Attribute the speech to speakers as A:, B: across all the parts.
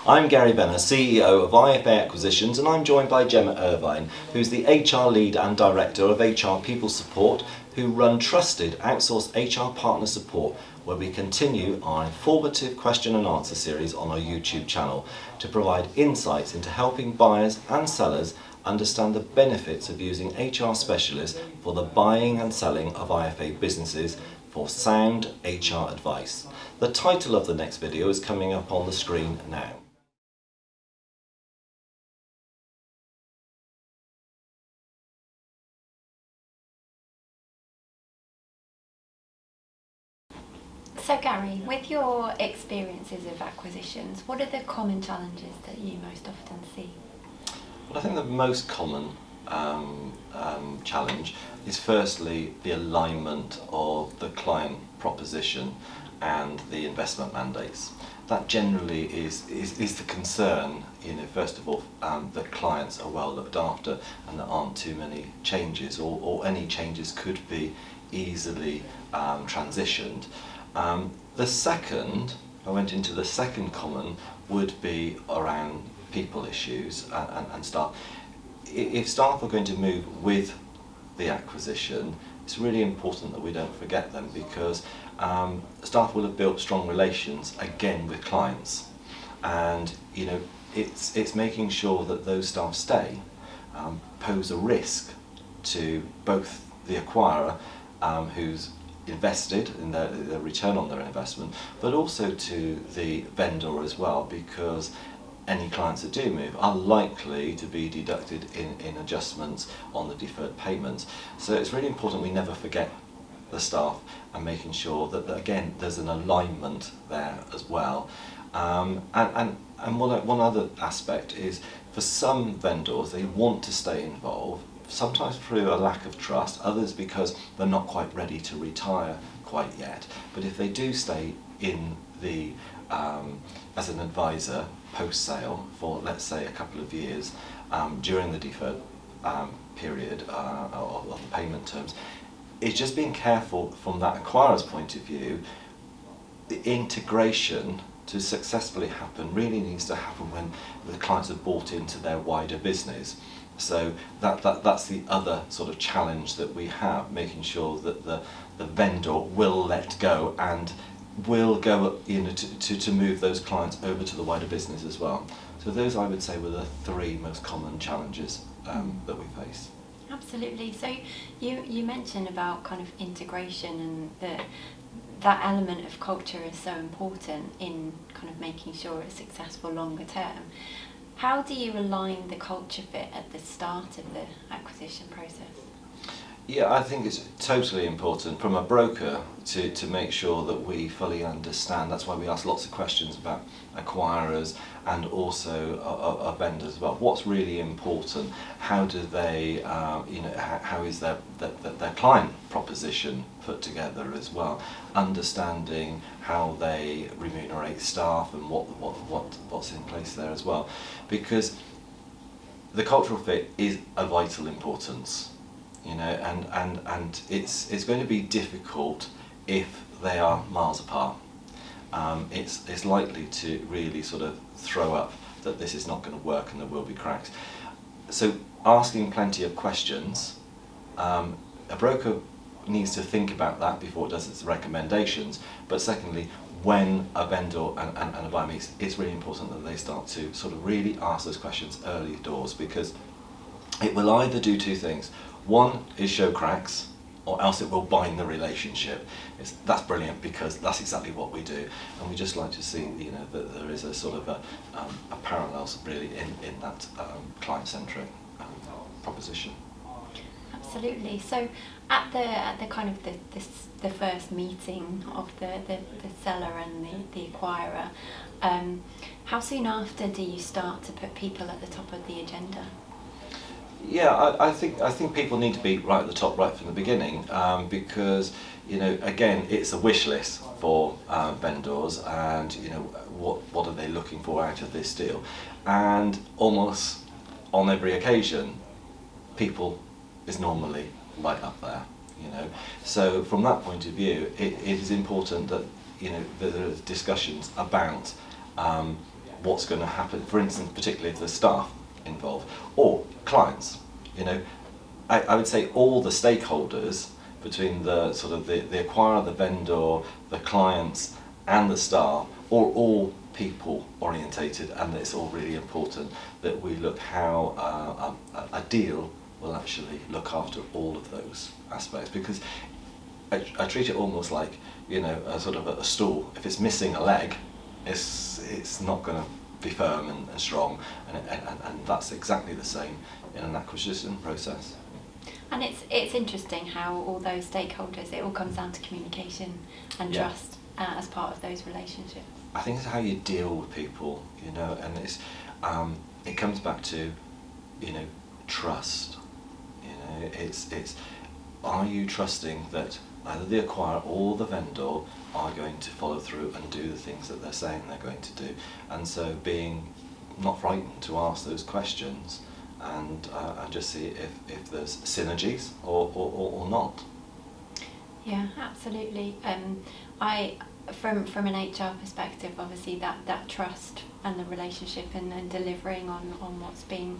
A: I'm Gary Venner, CEO of IFA Acquisitions, and I'm joined by Gemma Irvine, who's the HR lead and director of HR People Support, who run trusted outsourced HR partner support, where we continue our informative question and answer series on our YouTube channel to provide insights into helping buyers and sellers understand the benefits of using HR specialists for the buying and selling of IFA businesses for sound HR advice. The title of the next video is coming up on the screen now.
B: So Gary, with your experiences of acquisitions, what are the common challenges that you most often see?
A: Well, I think the most common challenge is firstly the alignment of the client proposition and the investment mandates. That generally is the concern, first of all, that clients are well looked after and there aren't too many changes, or any changes could be easily transitioned. The second, I went into the second common, would be around people issues and staff. If staff are going to move with the acquisition, it's really important that we don't forget them, because staff will have built strong relations again with clients, and it's making sure that those staff stay pose a risk to both the acquirer, who's invested in the return on their investment, but also to the vendor as well, because any clients that do move are likely to be deducted in adjustments on the deferred payments. So it's really important we never forget the staff, and making sure that again there's an alignment there as well. And one other aspect is, for some vendors, they want to stay involved, sometimes through a lack of trust, others because they're not quite ready to retire quite yet. But if they do stay in the as an advisor post-sale for, let's say, a couple of years during the deferred period of the payment terms, it's just being careful from that acquirer's point of view. The integration to successfully happen really needs to happen when the clients have bought into their wider business. So that's the other sort of challenge that we have, making sure that the vendor will let go and will go to move those clients over to the wider business as well. So those, I would say, were the three most common challenges that we face.
B: Absolutely. So you mentioned about kind of integration, and that element of culture is so important in kind of making sure it's successful longer term. How do you align the culture fit at the start of the acquisition process?
A: Yeah, I think it's totally important from a broker to make sure that we fully understand. That's why we ask lots of questions about acquirers and also our vendors about what's really important. How do they, how is their client proposition put together as well? Understanding how they remunerate staff and what's in place there as well, because the cultural fit is of vital importance. And it's going to be difficult if they are miles apart. It's likely to really sort of throw up that this is not going to work and there will be cracks. So asking plenty of questions, a broker needs to think about that before it does its recommendations. But secondly, when a vendor and a buyer meets, it's really important that they start to sort of really ask those questions early doors, because it will either do two things. One is show cracks, or else it will bind the relationship. That's brilliant, because that's exactly what we do, and we just like to see that there is a sort of a parallels really in that client-centric proposition.
B: Absolutely. So at the kind of the first meeting of the seller and the acquirer, how soon after do you start to put people at the top of the agenda?
A: Yeah, I think people need to be right at the top right from the beginning, because again, it's a wish list for vendors, and what are they looking for out of this deal, and almost on every occasion, people is normally right up there. So from that point of view, it is important that there are discussions about what's going to happen, for instance, particularly if there's staff involved, or clients. You know, I would say all the stakeholders between the sort of the acquirer, the vendor, the clients and the staff are all people orientated, and it's all really important that we look how a deal will actually look after all of those aspects, because I treat it almost like, you know, a sort of a stool. If it's missing a leg, it's not going to be firm and strong, and that's exactly the same in an acquisition process.
B: And it's interesting how all those stakeholders, it all comes down to communication and trust as part of those relationships.
A: I think it's how you deal with people, you know, and it comes back to, you know, trust. You know, it's are you trusting that either the acquirer or the vendor are going to follow through and do the things that they're saying they're going to do, and so being not frightened to ask those questions and just see if there's synergies or not.
B: Yeah, absolutely. From an HR perspective, obviously that trust and the relationship and delivering on what's been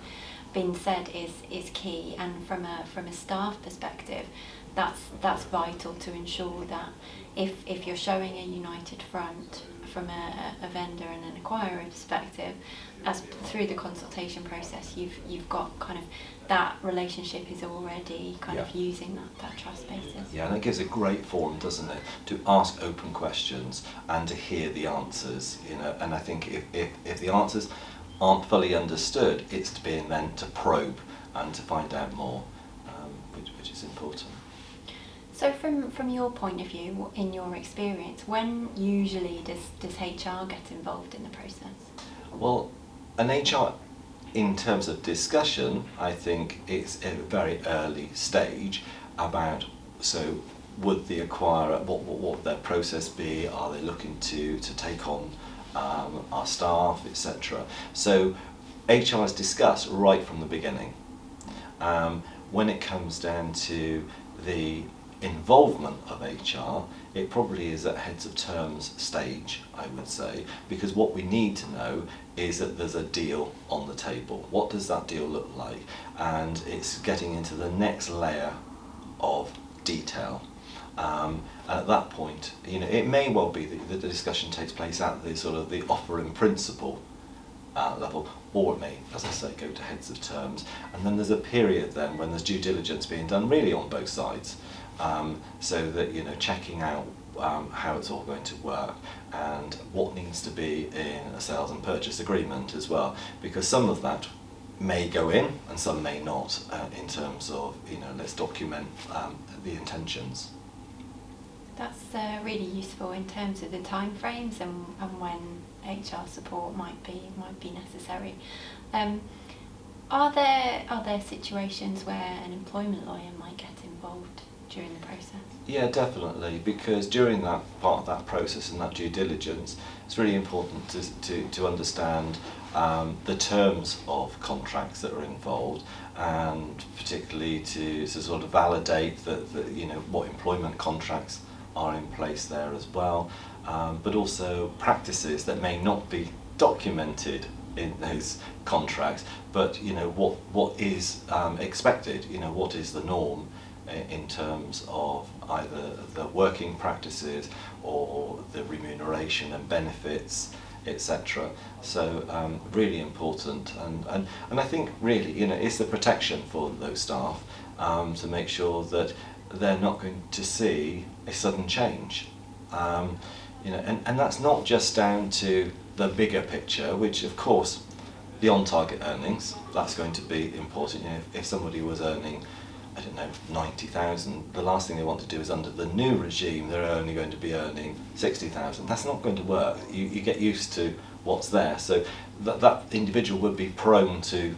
B: said is key, and from a staff perspective, that's vital to ensure that if you're showing a united front from a vendor and an acquirer perspective, as through the consultation process, you've got kind of that relationship is already kind of using that trust basis.
A: Yeah, and it gives a great forum, doesn't it, to ask open questions and to hear the answers, you know. And I think if the answers aren't fully understood, it's being then to probe and to find out more, which is important.
B: So from your point of view, in your experience, when usually does HR get involved in the process?
A: Well, an HR, in terms of discussion, I think it's at a very early stage about, so would the acquirer, what would their process be? Are they looking to take on our staff, etc.? So HR is discussed right from the beginning. When it comes down to the involvement of HR, it probably is at heads of terms stage, I would say, because what we need to know is that there's a deal on the table. What does that deal look like? And it's getting into the next layer of detail. And at that point, you know, it may well be that the discussion takes place at the sort of the offer in principle level, or it may, as I say, go to heads of terms. And then there's a period then when there's due diligence being done really on both sides. So that, you know, checking out how it's all going to work and what needs to be in a sales and purchase agreement as well, because some of that may go in and some may not, in terms of, you know, let's document the intentions.
B: That's really useful in terms of the timeframes and when HR support might be necessary. Are there situations where an employment lawyer might get involved during the process? Yeah,
A: definitely, because during that part of that process and that due diligence, it's really important to understand the terms of contracts that are involved, and particularly to sort of validate that you know, what employment contracts are in place there as well, but also practices that may not be documented in those contracts, but you know, what is expected, you know, what is the norm in terms of either the working practices or the remuneration and benefits, etc. So really important, and I think really, you know, it's the protection for those staff, to make sure that they're not going to see a sudden change, you know, and that's not just down to the bigger picture, which of course the on-target earnings, that's going to be important. You know, if somebody was earning, I don't know, 90,000, the last thing they want to do is, under the new regime, they're only going to be earning 60,000. That's not going to work. You get used to what's there, so that individual would be prone to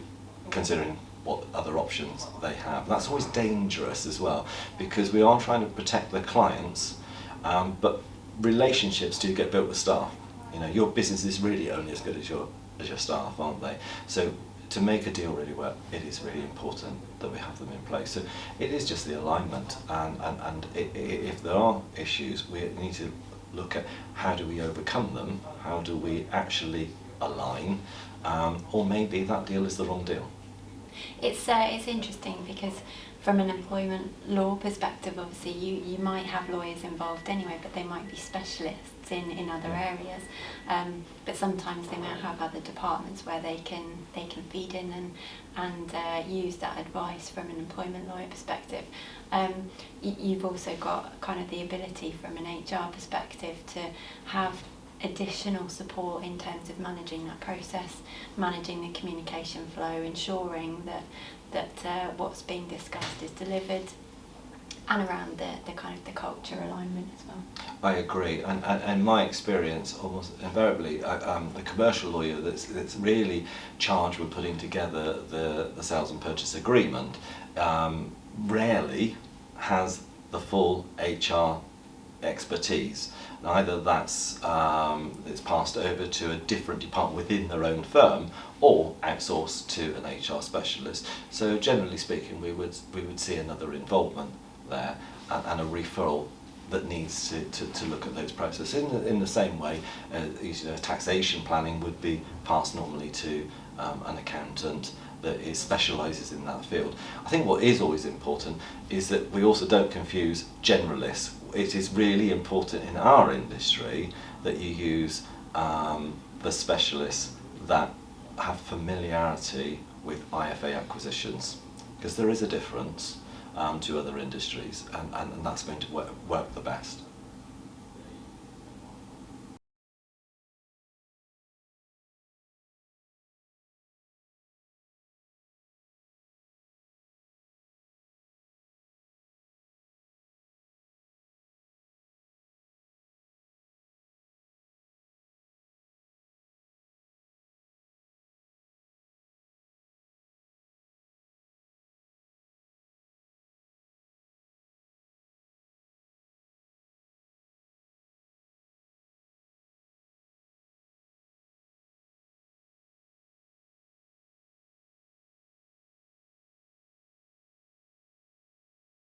A: considering what other options they have. That's always dangerous as well, because we are trying to protect the clients, but relationships do get built with staff. You know, your business is really only as good as your staff, aren't they? So to make a deal really work, it is really important that we have them in place. So it is just the alignment, and if there are issues, we need to look at how do we overcome them, how do we actually align, or maybe that deal is the wrong deal.
B: It's interesting because from an employment law perspective, obviously you might have lawyers involved anyway, but they might be specialists in other areas. But sometimes they might have other departments where they can feed in and use that advice from an employment lawyer perspective. You've also got kind of the ability from an HR perspective to have additional support in terms of managing that process, managing the communication flow, ensuring that what's being discussed is delivered, and around the kind of the culture alignment as well.
A: I agree, and my experience, almost invariably, the commercial lawyer that's really charged with putting together the sales and purchase agreement rarely has the full HR expertise. Either that's it's passed over to a different department within their own firm, or outsourced to an HR specialist. So generally speaking, we would see another involvement there, and a referral that needs to look at those processes in the same way taxation planning would be passed normally to an accountant that specialises in that field. I think what is always important is that we also don't confuse generalists. It is really important in our industry that you use the specialists that have familiarity with IFA acquisitions, because there is a difference to other industries, and that's going to work the best.